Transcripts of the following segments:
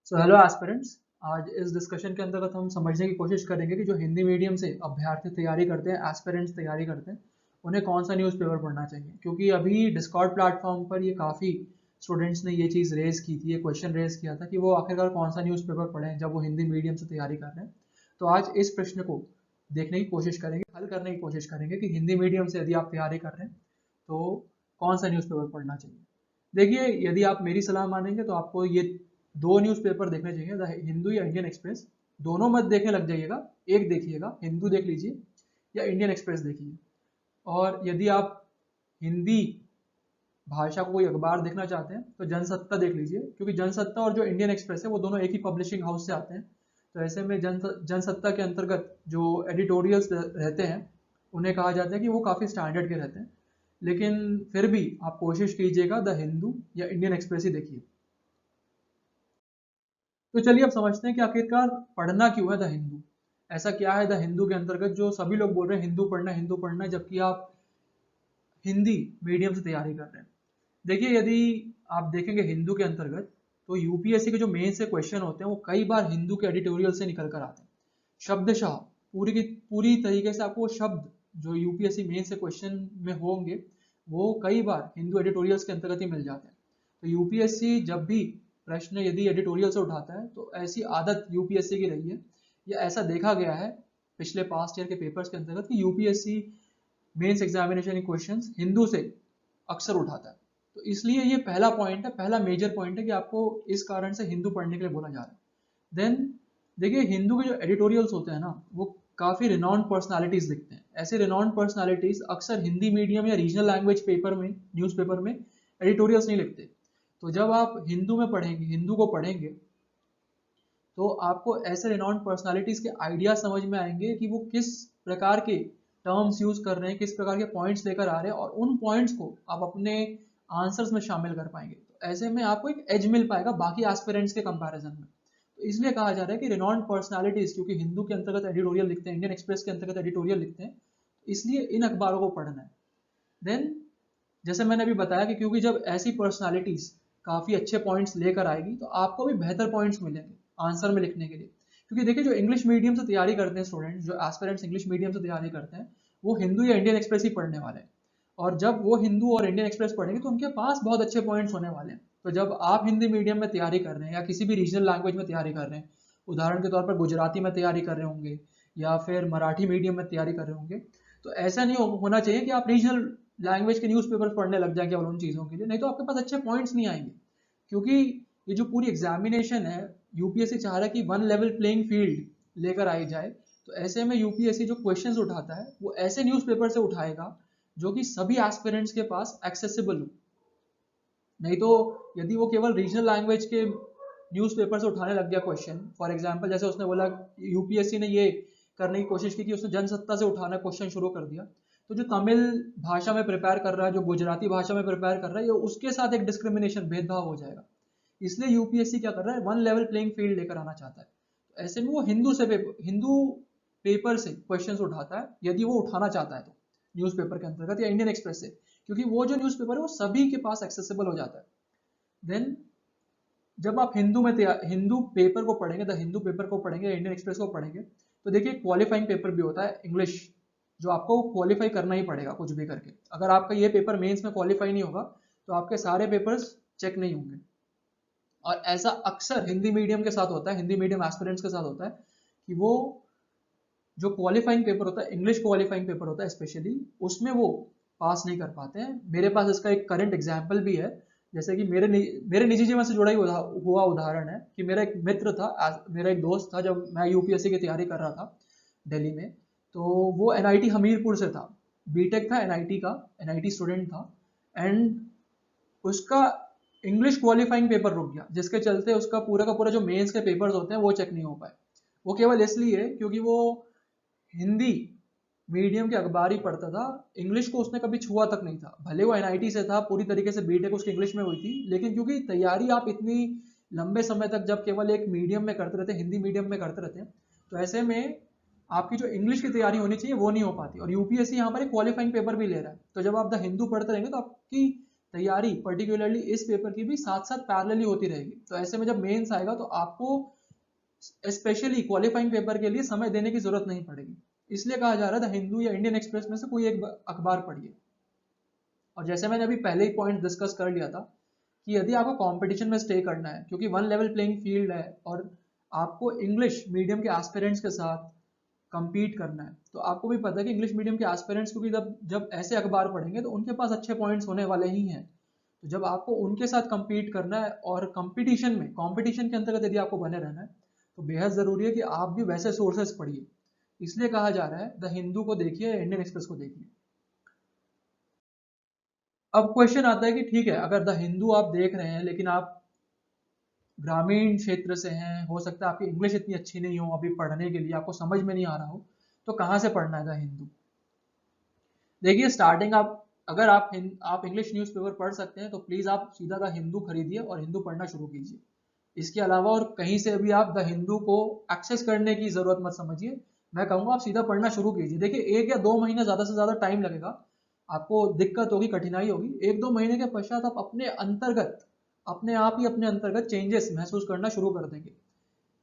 So hello aspirants. आज इस discussion के अंतर्गत हम समझने की कोशिश करेंगे कि जो हिंदी मीडियम से अभ्यर्थी तैयारी करते हैं, एस्पिरेंट्स तैयारी करते हैं, उन्हें कौन सा न्यूज़पेपर पढ़ना चाहिए। क्योंकि अभी डिस्कॉर्ड प्लेटफॉर्म पर ये काफ़ी स्टूडेंट्स ने ये चीज़ रेज़ की थी, ये क्वेश्चन रेज़ किया था कि वो आखिरकार कौन सा न्यूज़पेपर पढ़ें जब वो हिंदी मीडियम से तैयारी कर रहे हैं। तो आज इस प्रश्न को देखने की कोशिश करेंगे, हल करने की कोशिश करेंगे कि हिंदी मीडियम से यदि आप तैयारी कर रहे हैं तो कौन सा न्यूज़पेपर पढ़ना चाहिए। देखिए, यदि आप मेरी सलाह मानेंगे तो आपको ये दो न्यूज़पेपर देखने चाहिए, द हिंदू या इंडियन एक्सप्रेस। दोनों मत देखने लग जाइएगा, एक देखिएगा, हिंदू देख लीजिए या इंडियन एक्सप्रेस देखिए। और यदि आप हिंदी भाषा को कोई अखबार देखना चाहते हैं तो जनसत्ता देख लीजिए, क्योंकि जनसत्ता और जो इंडियन एक्सप्रेस है वो दोनों एक ही पब्लिशिंग हाउस से आते हैं। तो ऐसे में जनसत्ता के अंतर्गत जो एडिटोरियल्स रहते हैं उन्हें कहा जाता है कि वो काफ़ी स्टैंडर्ड के रहते हैं। लेकिन फिर भी आप कोशिश कीजिएगा द हिंदू या इंडियन एक्सप्रेस ही देखिए। तो चलिए अब समझते हैं कि आखिरकार पढ़ना क्यों है द हिंदू। ऐसा क्या है द हिंदू के अंतर्गत जो सभी लोग बोल रहे हैं हिंदू पढ़ना है, जबकि आप हिंदी मीडियम से तैयारी कर रहे हैं। देखिए, यदि आप देखेंगे हिंदू के अंतर्गत तो यूपीएससी के जो मेन से क्वेश्चन होते हैं वो कई बार हिंदू के एडिटोरियल से निकल कर आते हैं। शब्दशः पूरी की पूरी तरीके से आपको वो शब्द जो यूपीएससी मेन से क्वेश्चन में होंगे वो कई बार हिंदू एडिटोरियल्स के अंतर्गत ही मिल जाते हैं। तो यूपीएससी जब भी प्रश्न यदि एडिटोरियल से उठाता है तो ऐसी आदत यूपीएससी की रही है या ऐसा देखा गया है पिछले पास्ट ईयर के पेपर्स के अंतर्गत कि UPSC mains examination questions Hindu से अक्सर उठाता है। तो इसलिए ये पहला पॉइंट है, पहला मेजर पॉइंट है कि आपको इस कारण से हिंदू पढ़ने के लिए बोला जा रहा है। देन देखिए, हिंदू के जो एडिटोरियल्स होते हैं ना वो काफ़ी रिनाउंड पर्सनालिटीज़ लिखते हैं। ऐसे रिनाउंड पर्सनालिटीज़ अक्सर हिंदी मीडियम या रीजनल लैंग्वेज पेपर में, न्यूज़पेपर में एडिटोरियल्स नहीं लिखते। तो जब आप हिंदू में पढ़ेंगे, हिंदू को पढ़ेंगे, तो आपको ऐसे रिनाउंड पर्सनालिटीज़ के आइडिया समझ में आएंगे कि वो किस प्रकार के टर्म्स यूज़ कर रहे हैं, किस प्रकार के पॉइंट्स लेकर आ रहे हैं, और उन पॉइंट्स को आप अपने आंसर्स में शामिल कर पाएंगे। तो ऐसे में आपको एक एज मिल पाएगा बाकी एस्पिरेंट्स के कंपैरिजन में। तो इसलिए कहा जा रहा है कि रिनाउंड पर्सनालिटीज़, क्योंकि हिंदू के अंतर्गत एडिटोरियल लिखते हैं, इंडियन एक्सप्रेस के अंतर्गत एडिटोरियल लिखते हैं, इसलिए इन अखबारों को पढ़ना है। देन जैसे मैंने अभी बताया कि क्योंकि जब ऐसी पर्सनालिटीज काफ़ी अच्छे पॉइंट्स लेकर आएगी तो आपको भी बेहतर पॉइंट्स मिलेंगे आंसर में लिखने के लिए। क्योंकि देखिए, जो इंग्लिश मीडियम से तैयारी करते हैं स्टूडेंट्स, जो एस्पिरेंट्स इंग्लिश मीडियम से तैयारी करते हैं, वो हिंदू या इंडियन एक्सप्रेस ही पढ़ने वाले हैं। और जब वो हिंदू और इंडियन एक्सप्रेस पढ़ेंगे तो उनके पास बहुत अच्छे पॉइंट्स होने वाले हैं। तो जब आप हिंदी मीडियम में तैयारी कर रहे हैं या किसी भी रीजनल लैंग्वेज में तैयारी कर रहे हैं, उदाहरण के तौर पर गुजराती में तैयारी कर रहे होंगे या फिर मराठी मीडियम में तैयारी कर रहे होंगे, तो ऐसा नहीं होना चाहिए कि आप रीजनल लैंग्वेज के न्यूज़पेपर पढ़ने लग जाएं केवल उन चीज़ों के लिए, नहीं तो आपके पास अच्छे पॉइंट्स नहीं आएंगे। क्योंकि ये जो पूरी एग्जामिनेशन है, यूपीएससी चाह रहा है कि वन लेवल प्लेइंग फील्ड लेकर आई जाए। तो ऐसे में यूपीएससी जो क्वेश्चंस उठाता है वो ऐसे न्यूज़पेपर से उठाएगा जो कि सभी एस्पिरेंट्स के पास एक्सेसिबल हो। नहीं तो यदि वो केवल रीजनल लैंग्वेज के न्यूज़पेपर से उठाने लग गया क्वेश्चन, फॉर एग्जांपल जैसे उसने बोला, यूपीएससी ने ये करने की कोशिश की कि उसने जनसत्ता से उठाना क्वेश्चन शुरू कर दिया, तो जो तमिल भाषा में प्रिपेयर कर रहा है, जो गुजराती भाषा में प्रिपेयर कर रहा है, ये उसके साथ एक डिस्क्रिमिनेशन, भेदभाव हो जाएगा। इसलिए यूपीएससी क्या कर रहा है, वन लेवल प्लेइंग फील्ड लेकर आना चाहता है। तो ऐसे में वो हिंदू पेपर से क्वेश्चन उठाता है, यदि वो उठाना चाहता है तो न्यूज़पेपर के अंतर्गत, या इंडियन एक्सप्रेस से, क्योंकि वो जो न्यूज़पेपर है वो सभी के पास एक्सेसिबल हो जाता है। देन जब आप हिंदू पेपर को पढ़ेंगे, द हिंदू पेपर को पढ़ेंगे, इंडियन एक्सप्रेस को पढ़ेंगे, तो देखिए क्वालिफाइंग पेपर भी होता है इंग्लिश, जो आपको क्वालिफाई करना ही पड़ेगा कुछ भी करके। अगर आपका ये पेपर मेंस में क्वालिफाई नहीं होगा तो आपके सारे पेपर्स चेक नहीं होंगे। और ऐसा अक्सर हिंदी मीडियम के साथ होता है, हिंदी मीडियम एस्पिरेंट्स के साथ होता है कि वो जो क्वालिफाइंग पेपर होता है, इंग्लिश क्वालिफाइंग पेपर होता है स्पेशली, उसमें वो पास नहीं कर पाते हैं। मेरे पास इसका एक करंट एग्जाम्पल भी है। जैसे कि मेरे निजी जीवन से जुड़ा ही हुआ उदाहरण है कि मेरा एक मित्र था, मेरा एक दोस्त था, जब मैं यूपीएससी की तैयारी कर रहा था दिल्ली में, तो वो एनआईटी हमीरपुर से था, बीटेक था एनआईटी का, एनआईटी स्टूडेंट था। एंड उसका इंग्लिश क्वालिफाइंग पेपर रुक गया, जिसके चलते उसका पूरा का पूरा जो मेंस के पेपर्स होते हैं वो चेक नहीं हो पाए। वो केवल इसलिए क्योंकि वो हिंदी मीडियम के अखबार ही पढ़ता था, इंग्लिश को उसने कभी छुआ तक नहीं था। भले वो एनआईटी से था, पूरी तरीके से बीटेक उसकी इंग्लिश में हुई थी, लेकिन क्योंकि तैयारी आप इतनी लंबे समय तक जब केवल एक मीडियम में करते रहते, हिंदी मीडियम में करते रहते हैं, तो ऐसे में आपकी जो इंग्लिश की तैयारी होनी चाहिए वो नहीं हो पाती। और यूपीएससी यहाँ पर एक क्वालिफाइंग पेपर भी ले रहा है, तो जब आप द हिंदू पढ़ते रहेंगे तो आपकी तैयारी पर्टिकुलरली इस पेपर की भी साथ साथ पैरेलली होती रहेगी। तो ऐसे में जब मेंस आएगा तो आपको स्पेशली क्वालिफाइंग पेपर के लिए समय देने की जरूरत नहीं पड़ेगी। इसलिए कहा जा रहा है द हिंदू या इंडियन एक्सप्रेस में से कोई एक अखबार पढ़िए। और जैसे मैंने अभी पहले ही पॉइंट डिस्कस कर लिया था कि यदि आपको कंपटीशन में स्टे करना है, क्योंकि वन लेवल प्लेइंग फील्ड है और आपको इंग्लिश मीडियम के एस्पिरेंट्स के साथ compete करना है, तो आपको भी पता है कि इंग्लिश मीडियम के एस्पिरेंट्स क्योंकि जब जब ऐसे अखबार पढ़ेंगे तो उनके पास अच्छे पॉइंट्स होने वाले ही हैं। तो जब आपको उनके साथ compete करना है और कंपटीशन के अंतर्गत यदि आपको बने रहना है तो बेहद जरूरी है कि आप भी वैसे सोर्सेस पढ़िए। इसलिए कहा जा रहा है द हिंदू को देखिए, इंडियन एक्सप्रेस को देखिए। अब क्वेश्चन आता है कि ठीक है, अगर द हिंदू आप देख रहे हैं लेकिन आप ग्रामीण क्षेत्र से हैं, हो सकता है आपकी इंग्लिश इतनी अच्छी नहीं हो अभी पढ़ने के लिए, आपको समझ में नहीं आ रहा हो, तो कहाँ से पढ़ना है द हिंदू? देखिए स्टार्टिंग आप अगर आप इंग्लिश न्यूज़पेपर पढ़ सकते हैं तो प्लीज़ आप सीधा द हिंदू खरीदिए और हिंदू पढ़ना शुरू कीजिए। इसके अलावा और कहीं से भी आप द हिंदू को एक्सेस करने की ज़रूरत मत समझिए। मैं कहूँगा आप सीधा पढ़ना शुरू कीजिए। देखिए 1 या 2 महीने ज़्यादा से ज़्यादा टाइम लगेगा, आपको दिक्कत होगी, कठिनाई होगी। 1-2 महीने के पश्चात आप अपने आप ही अपने अंतर्गत चेंजेस महसूस करना शुरू कर देंगे।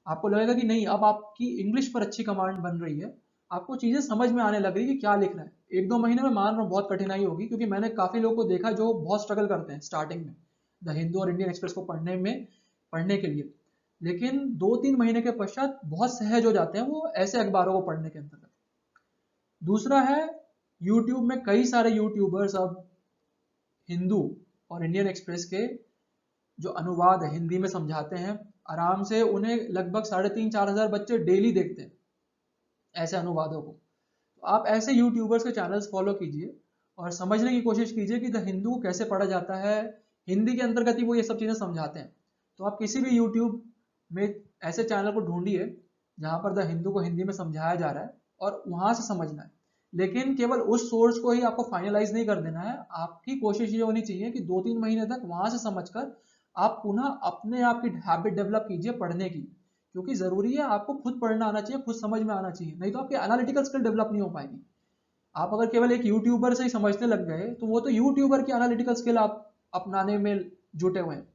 आपको लगेगा कि नहीं, अब आपकी इंग्लिश पर अच्छी कमांड बन रही है, आपको चीजें समझ में आने लग रही है कि क्या लिख रहा है। 1-2 महीने में मान रहा हूँ बहुत कठिनाई होगी, क्योंकि मैंने काफी लोगों को देखा जो बहुत स्ट्रगल करते हैं स्टार्टिंग में द हिंदू और इंडियन एक्सप्रेस को पढ़ने के लिए, लेकिन 2-3 महीने के पश्चात बहुत सहज हो जाते हैं वो ऐसे अखबारों को पढ़ने के अंतर्गत। दूसरा है, यूट्यूब में कई सारे यूट्यूबर्स अब हिंदू और इंडियन एक्सप्रेस के जो अनुवाद है हिंदी में समझाते हैं आराम से। उन्हें लगभग 3,500-4,000 बच्चे डेली देखते हैं ऐसे अनुवादों को। तो आप ऐसे यूट्यूबर्स के चैनल्स फॉलो कीजिए और समझने की कोशिश कीजिए कि द हिंदू को कैसे पढ़ा जाता है। हिंदी के अंतर्गत ही वो ये सब चीज़ें समझाते हैं। तो आप किसी भी यूट्यूब में ऐसे चैनल को ढूंढिए जहाँ पर द हिंदू को हिंदी में समझाया जा रहा है और वहाँ से समझना है। लेकिन केवल उस सोर्स को ही आपको फाइनलाइज नहीं कर देना है। आपकी कोशिश ये होनी चाहिए कि 2-3 महीने तक वहाँ से समझकर आप पुनः अपने आप की हैबिट डेवलप कीजिए पढ़ने की, क्योंकि जरूरी है आपको खुद पढ़ना आना चाहिए, खुद समझ में आना चाहिए, नहीं तो आपकी एनालिटिकल स्किल डेवलप नहीं हो पाएगी। आप अगर केवल एक यूट्यूबर से ही समझने लग गए तो वो तो यूट्यूबर की एनालिटिकल स्किल आप अपनाने में जुटे हुए हैं।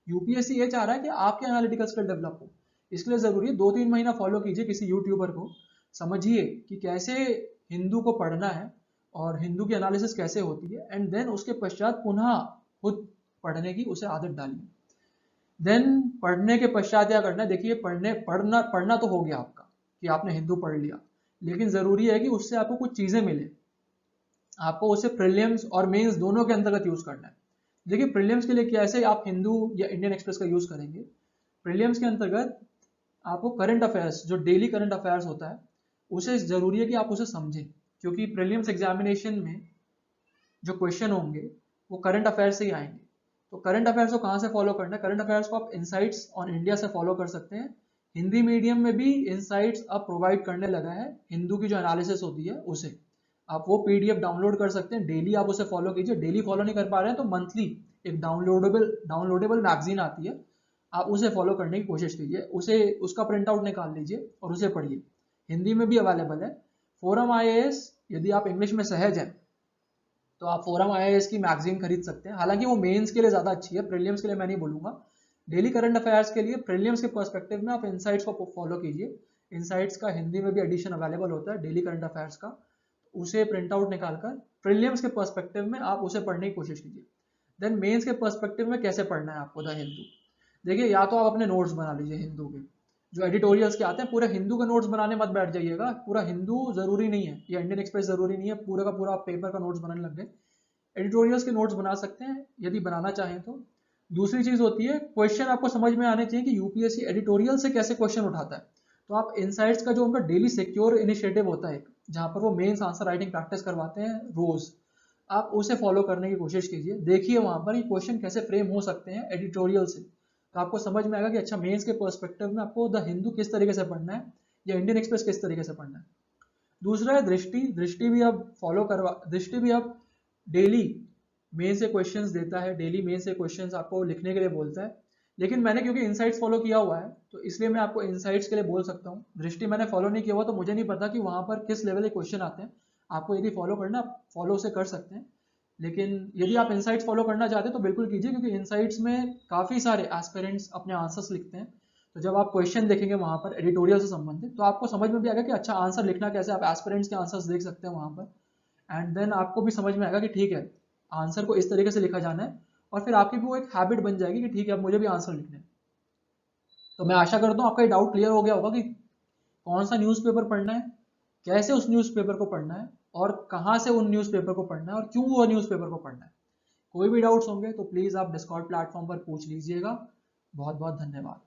यूपीएससी ये चाह रहा है कि आपके एनालिटिकल स्किल डेवलप हो। इसके लिए जरूरी है 2-3 महीना फॉलो कीजिए किसी यूट्यूबर को, समझिए कि कैसे हिंदू को पढ़ना है और हिंदू की एनालिसिस कैसे होती है, एंड देन उसके पश्चात पुनः खुद पढ़ने की उसे आदत डालिए। देन पढ़ने के पश्चात क्या करना है, देखिए पढ़ना तो हो गया आपका कि आपने हिंदू पढ़ लिया, लेकिन जरूरी है कि उससे आपको कुछ चीजें मिले। आपको उसे प्रीलिम्स और मेंस दोनों के अंतर्गत यूज करना है। देखिए प्रीलिम्स के लिए कैसे आप हिंदू या इंडियन एक्सप्रेस का यूज करेंगे। प्रीलिम्स के अंतर्गत आपको करंट अफेयर्स, जो डेली करंट अफेयर्स होता है, उसे जरूरी है कि आप उसे समझें, क्योंकि प्रीलिम्स एग्जामिनेशन में जो क्वेश्चन होंगे वो करंट अफेयर्स से ही आएंगे। तो करंट अफेयर्स को कहाँ से फॉलो करना है, करंट अफेयर्स को आप इनसाइट्स ऑन इंडिया से फॉलो कर सकते हैं। हिंदी मीडियम में भी इनसाइट्स अब प्रोवाइड करने लगा है हिंदू की जो एनालिसिस होती है उसे। आप वो पीडीएफ डाउनलोड कर सकते हैं, डेली आप उसे फॉलो कीजिए। डेली फॉलो नहीं कर पा रहे हैं तो मंथली एक डाउनलोडेबल मैगजीन आती है, आप उसे फॉलो करने की कोशिश कीजिए, उसे उसका प्रिंट आउट निकाल लीजिए और उसे पढ़िए। हिंदी में भी अवेलेबल है। फोरम आईएएस, यदि आप इंग्लिश में सहज हैं तो आप फोरम आईएएस की मैगजीन खरीद सकते हैं। हालांकि वो मेंस के लिए ज़्यादा अच्छी है, प्रीलिम्स के लिए मैं नहीं बोलूँगा। डेली करंट अफेयर्स के लिए प्रीलिम्स के पर्सपेक्टिव में आप इनसाइट्स को फॉलो कीजिए। इनसाइट्स का हिंदी में भी एडिशन अवेलेबल होता है डेली करंट अफेयर्स का, उसे प्रिंट आउट निकालकर प्रीलिम्स के पर्सपेक्टिव में आप उसे पढ़ने की कोशिश कीजिए। देन मेंस के पर्सपेक्टिव में कैसे पढ़ना है आपको द हिंदू, देखिए या तो आप अपने नोट्स बना लीजिए हिंदू के, जो एडिटोरियल्स के आते हैं। पूरे हिंदू के नोट्स बनाने मत बैठ जाइएगा, पूरा हिंदू जरूरी नहीं है या इंडियन एक्सप्रेस जरूरी नहीं है पूरा का पूरा आप पेपर का नोट्स बनाने लग गए। एडिटोरियल्स के नोट्स बना सकते हैं यदि बनाना चाहें तो। दूसरी चीज होती है, क्वेश्चन आपको समझ में आने चाहिए कि यूपीएससी एडिटोरियल से कैसे क्वेश्चन उठाता है। तो आप इनसाइट्स का जो उनका डेली सिक्योर इनिशिएटिव होता है जहां पर वो मेंस आंसर राइटिंग प्रैक्टिस करवाते हैं रोज, आप उसे फॉलो करने की कोशिश कीजिए। देखिए वहां पर ये क्वेश्चन कैसे फ्रेम हो सकते हैं एडिटोरियल से, तो आपको समझ में आएगा कि अच्छा मेंस के पर्सपेक्टिव में आपको द हिंदू किस तरीके से पढ़ना है या इंडियन एक्सप्रेस किस तरीके से पढ़ना है। दूसरा है दृष्टि भी अब फॉलो करवा, दृष्टि भी अब डेली मेन से क्वेश्चंस देता है, डेली मेन से क्वेश्चंस आपको लिखने के लिए बोलता है। लेकिन मैंने क्योंकि इनसाइट्स फॉलो किया हुआ है तो इसलिए मैं आपको इनसाइट्स के लिए बोल सकता हूँ। दृष्टि मैंने फॉलो नहीं किया हुआ तो मुझे नहीं पता कि वहां पर किस लेवल के क्वेश्चन आते हैं। आपको यदि फॉलो करना, आप फॉलो से कर सकते हैं। लेकिन यदि आप इनसाइट्स फॉलो करना चाहते हैं तो बिल्कुल कीजिए, क्योंकि इनसाइट्स में काफ़ी सारे एस्पिरेंट्स अपने आंसर्स लिखते हैं। तो जब आप क्वेश्चन देखेंगे वहाँ पर एडिटोरियल से संबंधित, तो आपको समझ में भी आएगा कि अच्छा आंसर लिखना कैसे, आप एस्पिरेंट्स के आंसर्स देख सकते हैं वहाँ पर। एंड देन आपको भी समझ में आएगा कि ठीक है, आंसर को इस तरीके से लिखा जाना है, और फिर आपकी भी वो एक हैबिट बन जाएगी कि ठीक है अब मुझे भी आंसर लिखने हैं। तो मैं आशा करता हूँ आपका ये डाउट क्लियर हो गया होगा कि कौन सा न्यूज़पेपर पढ़ना है, कैसे उस न्यूज़पेपर को पढ़ना है, और कहाँ से उन न्यूज़पेपर को पढ़ना है, और क्यों वो न्यूज़पेपर को पढ़ना है। कोई भी डाउट्स होंगे तो प्लीज़ आप डिस्कॉर्ड प्लेटफॉर्म पर पूछ लीजिएगा। बहुत बहुत धन्यवाद।